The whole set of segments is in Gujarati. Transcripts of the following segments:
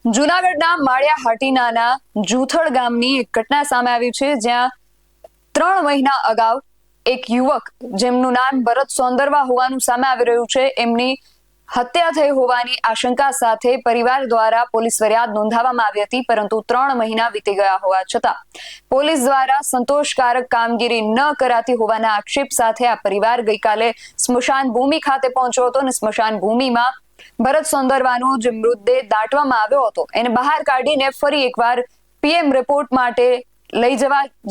જૂનાગઢના માળિયા હાટીનાના જૂથળ ગામની એક ઘટના સામે આવી છે, જ્યાં 3 મહિના અગાઉ એક યુવક જેમનું નામ ભરત સોંદરવા હોવાનું સામે આવી રહ્યું છે, એમની હત્યા થઈ હોવાની આશંકા સાથે પરિવાર દ્વારા પોલીસ ફરિયાદ નોંધાવવામાં આવી હતી, પરંતુ 3 મહિના વીતી ગયા હોવા છતાં પોલીસ દ્વારા સંતોષકારક કામગીરી ન કરાતી હોવાના આક્ષેપ સાથે આ પરિવાર ગઈકાલે સ્મશાન ભૂમિ ખાતે પહોંચ્યો હતો અને સ્મશાન ભૂમિમાં ભરત સોંદરવાનો જે મૃતદેહ દાટવામાં આવ્યો હતો એને બહાર કાઢીને ફરી એકવાર પીએમ રિપોર્ટ માટે લઈ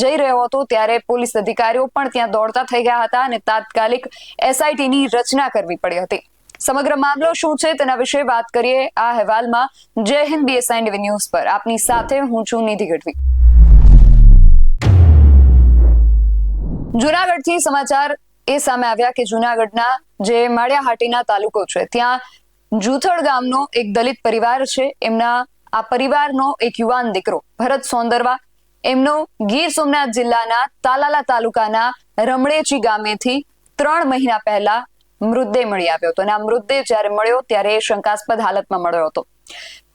જઈ રહ્યો હતો, ત્યારે પોલીસ અધિકારીઓ પણ ત્યાં દોડતા થઈ ગયા હતા અને તાત્કાલિક એસઆઈટીની રચના કરવી પડી હતી। સમગ્ર મામલો શું છે તેના વિશે વાત કરીએ આ અહેવાલમાં। જય હિન્દ BSI ન્યૂઝ પર આપની સાથે હું છું નિધિ ગઢવી। જૂનાગઢથી સમાચાર એ સામે આવ્યા કે જૂનાગઢના જે માળિયા હાટીના તાલુકો છે ત્યાં જૂથળ ગામનો એક દલિત પરિવાર છે। એમના આ પરિવારનો એક યુવાન દીકરો ભરત સોંદરવા એમનો ગીર સોમનાથ જિલ્લાના તાલાલા તાલુકાના રમણેચી ગામેથી 3 મહિના પહેલા મૃતદેહ મળી આવ્યો હતો અને આ મૃતદેહ જ્યારે મળ્યો ત્યારે શંકાસ્પદ હાલતમાં મળ્યો હતો।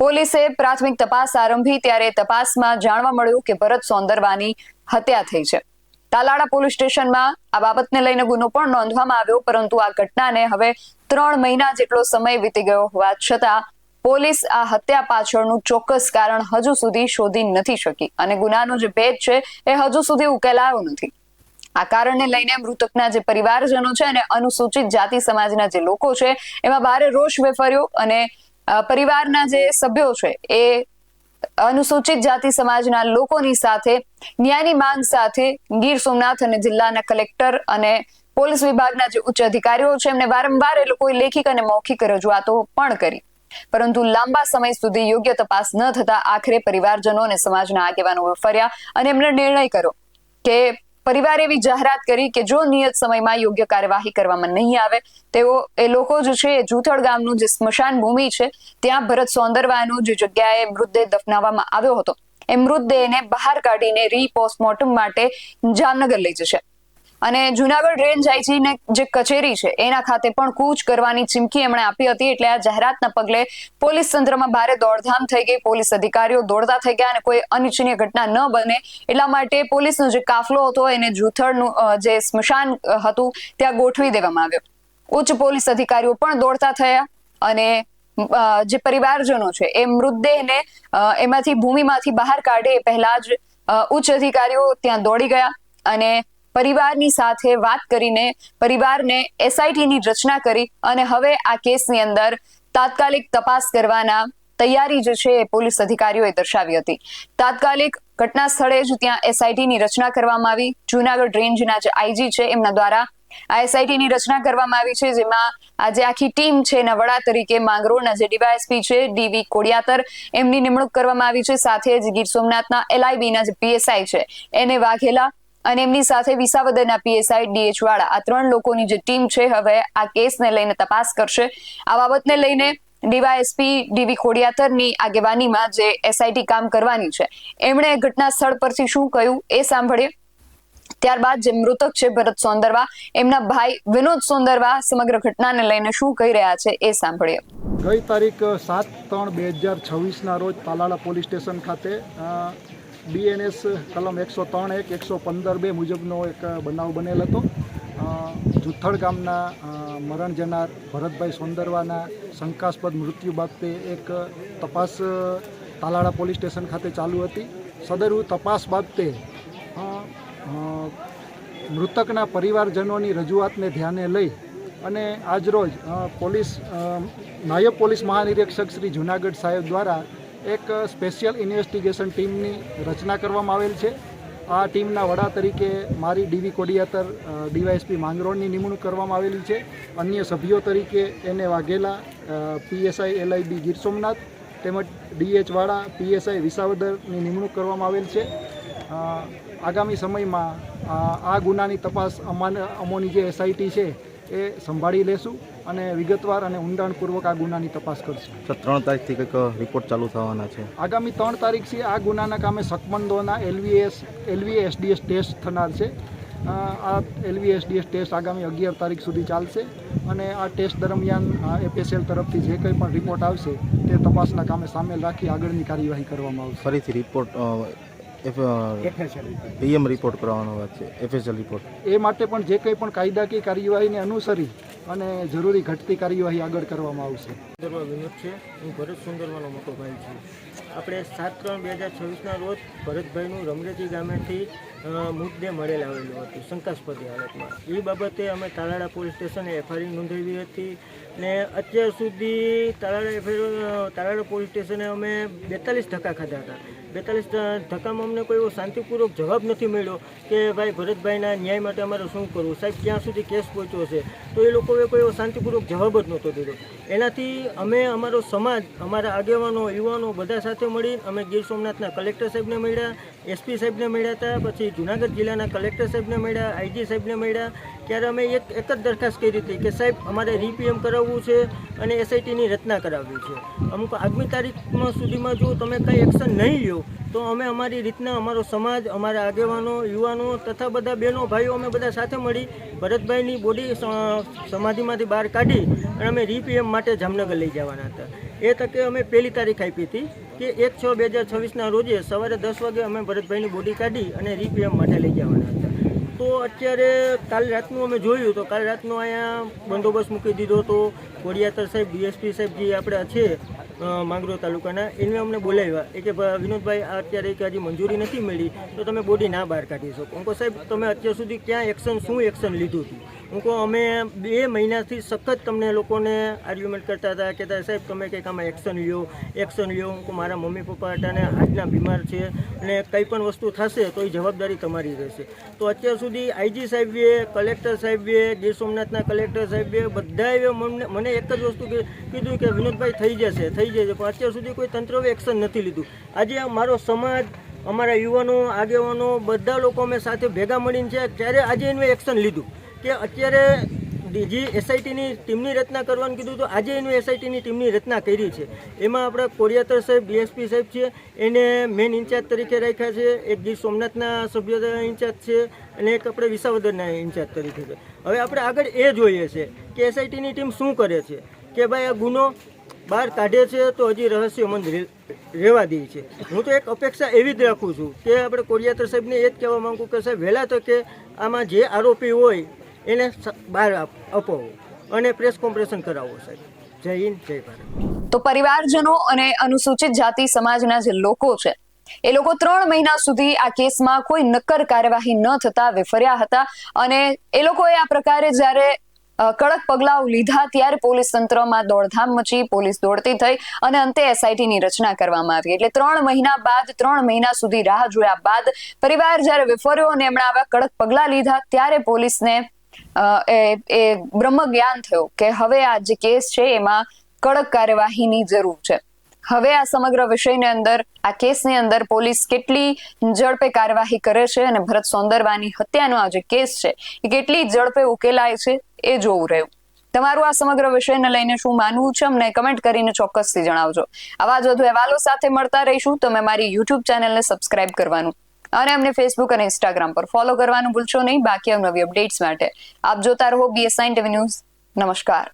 પોલીસે પ્રાથમિક તપાસ આરંભી ત્યારે તપાસમાં જાણવા મળ્યું કે ભરત સોંદરવાની હત્યા થઈ છે। તાલાળા પોલીસ સ્ટેશનમાં આ બાબતને લઈને ગુનો પણ નોંધવામાં આવ્યો, પરંતુ આ ઘટનાને હવે 3 મહિના જેટલો સમય વીતી ગયો હોવા છતાં પોલીસ આ હત્યા પાછળનું ચોક્કસ કારણ હજુ સુધી શોધી નથી શકી અને ગુનાનો જે ભેદ છે એ હજુ સુધી ઉકેલાયો નથી। આ કારણને લઈને મૃતકના જે પરિવારજનો છે અને અનુસૂચિત જાતિ સમાજના જે લોકો છે એમાં ભારે રોષ વેફર્યો અને પરિવારના જે સભ્યો છે એ અનુસૂચિત જાતિ સમાજના લોકોની સાથે ન્યાયની માંગ સાથે ગીર સોમનાથ અને જિલ્લાના કલેક્ટર અને પોલીસ વિભાગના જે ઉચ્ચ અધિકારીઓ છે એમને વારંવાર એ લોકોએ લેખિત અને મૌખિક રજૂઆતો પણ કરી, પરંતુ લાંબા સમય સુધી યોગ્ય તપાસ ન થતા આખરે પરિવારજનો અને સમાજના આગેવાનો ફર્યા અને એમને નિર્ણય કર્યો કે પરિવારે એવી જાહેરાત કરી કે જો નિયત સમયમાં યોગ્ય કાર્યવાહી કરવામાં નહીં આવે તેઓ એ લોકો જે છે એ જૂથળ ગામનું જે સ્મશાન ભૂમિ છે ત્યાં ભરત સોંદરવાનો જે જગ્યાએ મૃતદેહ દફનાવવામાં આવ્યો હતો એ મૃતદેહને બહાર કાઢીને રીપોસ્ટમોર્ટમ માટે જામનગર લઈ જશે અને જૂનાગઢ રેન્જ આઈજીની જે કચેરી છે એના ખાતે પણ કૂચ કરવાની ચીમકી એમણે આપી હતી। એટલે આ જાહેરાતના પગલે પોલીસ તંત્રમાં ભારે દોડધામ થઈ ગઈ, પોલીસ અધિકારીઓ દોડતા થઈ ગયા અને કોઈ અનિચ્છનીય ઘટના ન બને એટલા માટે પોલીસનો જે કાફલો હતો એને જૂથળનું જે સ્મશાન હતું ત્યાં ગોઠવી દેવામાં આવ્યો। ઉચ્ચ પોલીસ અધિકારીઓ પણ દોડતા થયા અને જે પરિવારજનો છે એ મૃતદેહને એમાંથી ભૂમિમાંથી બહાર કાઢે એ પહેલા જ ઉચ્ચ અધિકારીઓ ત્યાં દોડી ગયા અને પરિવારની સાથે વાત કરીને પરિવારને એસઆઈટીની રચના કરી અને હવે આ કેસની અંદર તાત્કાલિક તપાસ કરવાના તૈયારી જે છે એ પોલીસ અધિકારીઓએ દર્શાવી હતી। તાત્કાલિક ઘટના સ્થળે જ ત્યાં એસઆઈટીની રચના કરવામાં આવી। જૂનાગઢ રેન્જના જે આઈજી છે એમના દ્વારા આ એસઆઈટીની રચના કરવામાં આવી છે, જેમાં આજે આખી ટીમ છે એના વડા તરીકે માંગરોળના જે ડીવાયએસપી છે ડીવી કોડિયાતર એમની નિમણૂક કરવામાં આવી છે। સાથે જ ગીર સોમનાથના LIBના જે પીએસઆઈ છે એને વાઘેલા અને એમની સાથે વિસાવદરના પીએસઆઈ DH વાળા આ 3 લોકોની જે ટીમ છે હવે આ કેસને લઈને તપાસ કરશે। આ બાબતને લઈને ડીવાયએસપી ડીવી ખોડિયાતરની આગેવાનીમાં જે એસઆઈટી કામ કરવાની છે એમણે ઘટના સ્થળ પરથી શું કહ્યું એ સાંભળીએ। ત્યારબાદ જે મૃતક છે ભરત સોંદરવા એમના ભાઈ વિનોદ સોંદરવા સમગ્ર ઘટનાને લઈને શું કહી રહ્યા છે એ સાંભળીએ। ગઈ તારીખ 7/3/2026ના રોજ તાલાળા પોલીસ સ્ટેશન ખાતે BNS કલમ 103(1) 115(2) મુજબનો એક બનાવ બનેલ હતો। જૂથળ ગામના મરણ જનાર ભરતભાઈ સોંદરવાના શંકાસ્પદ મૃત્યુ બાબતે એક તપાસ તાલાળા પોલીસ સ્ટેશન ખાતે ચાલુ હતી। સદરુ તપાસ બાબતે મૃતકના પરિવારજનોની રજૂઆતને ધ્યાને લઈ અને આજરોજ નાયબ પોલીસ મહાનિરીક્ષક શ્રી જૂનાગઢ સાહેબ દ્વારા એક સ્પેશિયલ ઇન્વેસ્ટિગેશન ટીમની રચના કરવામાં આવેલ છે। આ ટીમના વડા તરીકે મારી ડીવી કોડિયાતર ડીવાયએસપી માંગરોળની નિમણૂક કરવામાં આવેલી છે। અન્ય સભ્યો તરીકે એને વાઘેલા પીએસઆઈ LIB ગીર સોમનાથ તેમજ DH વાળા પીએસઆઈ વિસાવદરની નિમણૂક કરવામાં આવેલ છે। આગામી સમયમાં આ ગુનાની તપાસ અમોની જે એસઆઈટી છે એ સંભાળી લેશું અને વિગતવાર અને ઊંડાણપૂર્વક આ ગુનાની તપાસ કરશું। 3 તારીખથી કંઈક રિપોર્ટ ચાલુ થવાના છે। આગામી 3 તારીખથી આ ગુનાના કામે શકમંદોના LVA SDS ટેસ્ટ થનાર છે। આ LVSDS ટેસ્ટ આગામી 11 તારીખ સુધી ચાલશે અને આ ટેસ્ટ દરમિયાન FSL તરફથી જે કંઈ પણ રિપોર્ટ આવશે તે તપાસના કામે સામેલ રાખી આગળની કાર્યવાહી કરવામાં આવશે. ફરીથી રિપોર્ટ PM રિપોર્ટ કરવાનો વાત છે, FSL રિપોર્ટ. એ માટે પણ જે કંઈ પણ કાયદાકીય કાર્યવાહીને અનુસરી અને જરૂરી ઘટતી કાર્યવાહી આગળ કરવામાં આવશે. વિનોદ છે, હું ભરત સુંદરવાનો મોટો ભાઈ છું. આપણે 7/3/2026ના રોજ ભરતભાઈનું રમરેજી ગામેથી મૃતદેહ મળેલ આવેલું હતું શંકાસ્પદ હાલતમાં. એ બાબતે અમે તાલાળા પોલીસ સ્ટેશને FIR નોંધાવી હતી ને અત્યાર સુધી તાલાળા પોલીસ સ્ટેશને અમે 42 ધક્કા ખાધા હતા. 42 ધક્કામાં અમને કોઈ એવો શાંતિપૂર્વક જવાબ નથી મળ્યો કે ભાઈ ભરતભાઈના ન્યાય માટે અમારે શું કરવું, સાહેબ ક્યાં સુધી કેસ પહોંચ્યો છે. તો એ લોકોએ કોઈ એવો શાંતિપૂર્વક જવાબ જ નહોતો દીધો. એનાથી અમે અમારો સમાજ, અમારા આગેવાનો, યુવાનો બધા સાથે મળી અમે ગીર સોમનાથના કલેક્ટર સાહેબને મળ્યા, SP સાહેબને મળ્યા હતા, પછી જુનાગઢ જિલ્લાના કલેક્ટર સાહેબને મળ્યા, IG સાહેબને મળ્યા. ત્યારે અમે એક જ દરખાસ્ત કરી હતી કે સાહેબ અમારે RPM કરાવવું છે અને SITની રચના કરાવવી છે. અમુક આગમી તારીખમાં સુધીમાં જો તમે કંઈ એક્શન નહીં લ્યો તો અમે અમારી રીતના અમારો સમાજ, અમારા આગેવાનો, યુવાનો તથા બધા બહેનો ભાઈઓ અમે બધા સાથે મળી ભરતભાઈની બોડી સમાધિમાંથી બહાર કાઢી અને અમે RPM માટે જામનગર લઈ જવાના હતા. એ તકે અમે 1 તારીખ આપી હતી કે 1/6/2026ના રોજે સવારે 10 વાગે અમે ભરતભાઈની બોડી કાઢી અને RPM માટે લઈ જવાના હતા. તો અત્યારે કાલ રાતનું અમે જોયું તો કાલ રાતનો અહીંયા બંદોબસ્ત મૂકી દીધો હતો. કોડિયાતર સાહેબ, DSP સાહેબ જે આપણે છે માંગરોળ તાલુકાના, એને અમને બોલાવ્યા એ કે વિનોદભાઈ અત્યારે કે હજી મંજૂરી નથી મળી તો તમે બોડી ના બહાર કાઢી શકો. હું કહું સાહેબ તમે અત્યાર સુધી ક્યાં શું એક્શન લીધું હતું? હું કહું અમે 2 મહિનાથી સખત તમને લોકોને આર્ગ્યુમેન્ટ કરતા હતા, કહેતા સાહેબ તમે કંઈક આમાં એક્શન લ્યો. હું કહું મારા મમ્મી પપ્પા હટાને આજના બીમાર છે અને કંઈ પણ વસ્તુ થશે તો એ જવાબદારી તમારી રહેશે. તો અત્યાર સુધી IG સાહેબે, કલેક્ટર સાહેબે, ગીર સોમનાથના કલેક્ટર સાહેબે બધાએ મને એક જ વસ્તુ કીધું કે વિનોદભાઈ થઈ જશે પણ અત્યાર સુધી કોઈ તંત્રએ એક્શન નથી લીધું. આજે મારો સમાજ, અમારા યુવાનો, આગેવાનો બધા લોકો અમે સાથે ભેગા મળીને છે ત્યારે આજે એનું એક્શન લીધું કે અત્યારે જે SITની ટીમની રચના કરવાનું કીધું તો આજે એનું SITની ટીમની રચના કરી છે. એમાં આપણા કોડિયાતર સાહેબ, DSP સાહેબ છે એને મેઇન ઇન્ચાર્જ તરીકે રાખ્યા છે, એક ગીર સોમનાથના સભ્ય ઇન્ચાર્જ છે અને એક આપણે વિસાવદરના ઇન્ચાર્જ તરીકે છે. હવે આપણે આગળ એ જોઈએ છે કે SITની ટીમ શું કરે છે કે ભાઈ આ ગુનો બહાર કાઢે છે તો હજી રહસ્યમંદ રહેવા દે છે. હું તો એક અપેક્ષા એવી જ રાખું છું કે આપણે કોડિયાતર સાહેબને એ જ કહેવા માંગુ કે સાહેબ વહેલા તકે આમાં જે આરોપી હોય એને બહાર અપાવો અને પ્રેસ કોન્ફરન્સ કરાવો સાહેબ. જય હિન્દ, જય ભારત. તો પરિવારજનો અને અનુસૂચિત જાતિ સમાજના જે લોકો છે એ લોકો 3 મહિના સુધી આ કેસમાં કોઈ નક્કર કાર્યવાહી ન થતા વિફર્યા હતા અને એ લોકોએ આ પ્રકારે જ્યારે કડક પગલાઓ લીધા ત્યારે પોલીસ તંત્રમાં દોડધામ મચી, પોલીસ દોડતી થઈ અને અંતે SITની રચના કરવામાં આવી. એટલે 3 મહિના બાદ, 3 મહિના સુધી રાહ જોયા બાદ પરિવાર જ્યારે વિફર્યો અને એમણે આવા કડક પગલા લીધા ત્યારે પોલીસને એ બ્રહ્મ જ્ઞાન થયું કે હવે આ જે કેસ છે એમાં કડક કાર્યવાહીની જરૂર છે. હવે આ સમગ્ર વિષયની અંદર, આ કેસની અંદર પોલીસ કેટલી ઝડપે કાર્યવાહી કરે છે અને ભરત સોંદરવાની હત્યાનો આ જે કેસ છે એ કેટલી ઝડપે ઉકેલાય છે એ જોવું રહ્યું. તમારું આ સમગ્ર વિષયને લઈને શું માનવું છે અમને કમેન્ટ કરીને ચોક્કસથી જણાવજો. આવા જ વધુ અહેવાલો સાથે મળતા રહીશું. તમે મારી YouTube ચેનલને સબસ્ક્રાઇબ કરવાનું અને અમને Facebook અને Instagram પર ફોલો કરવાનું ભૂલશો નહીં. બાકી નવી અપડેટ્સ માટે આપ જોતા રહો BS9 TV ન્યૂઝ. નમસ્કાર.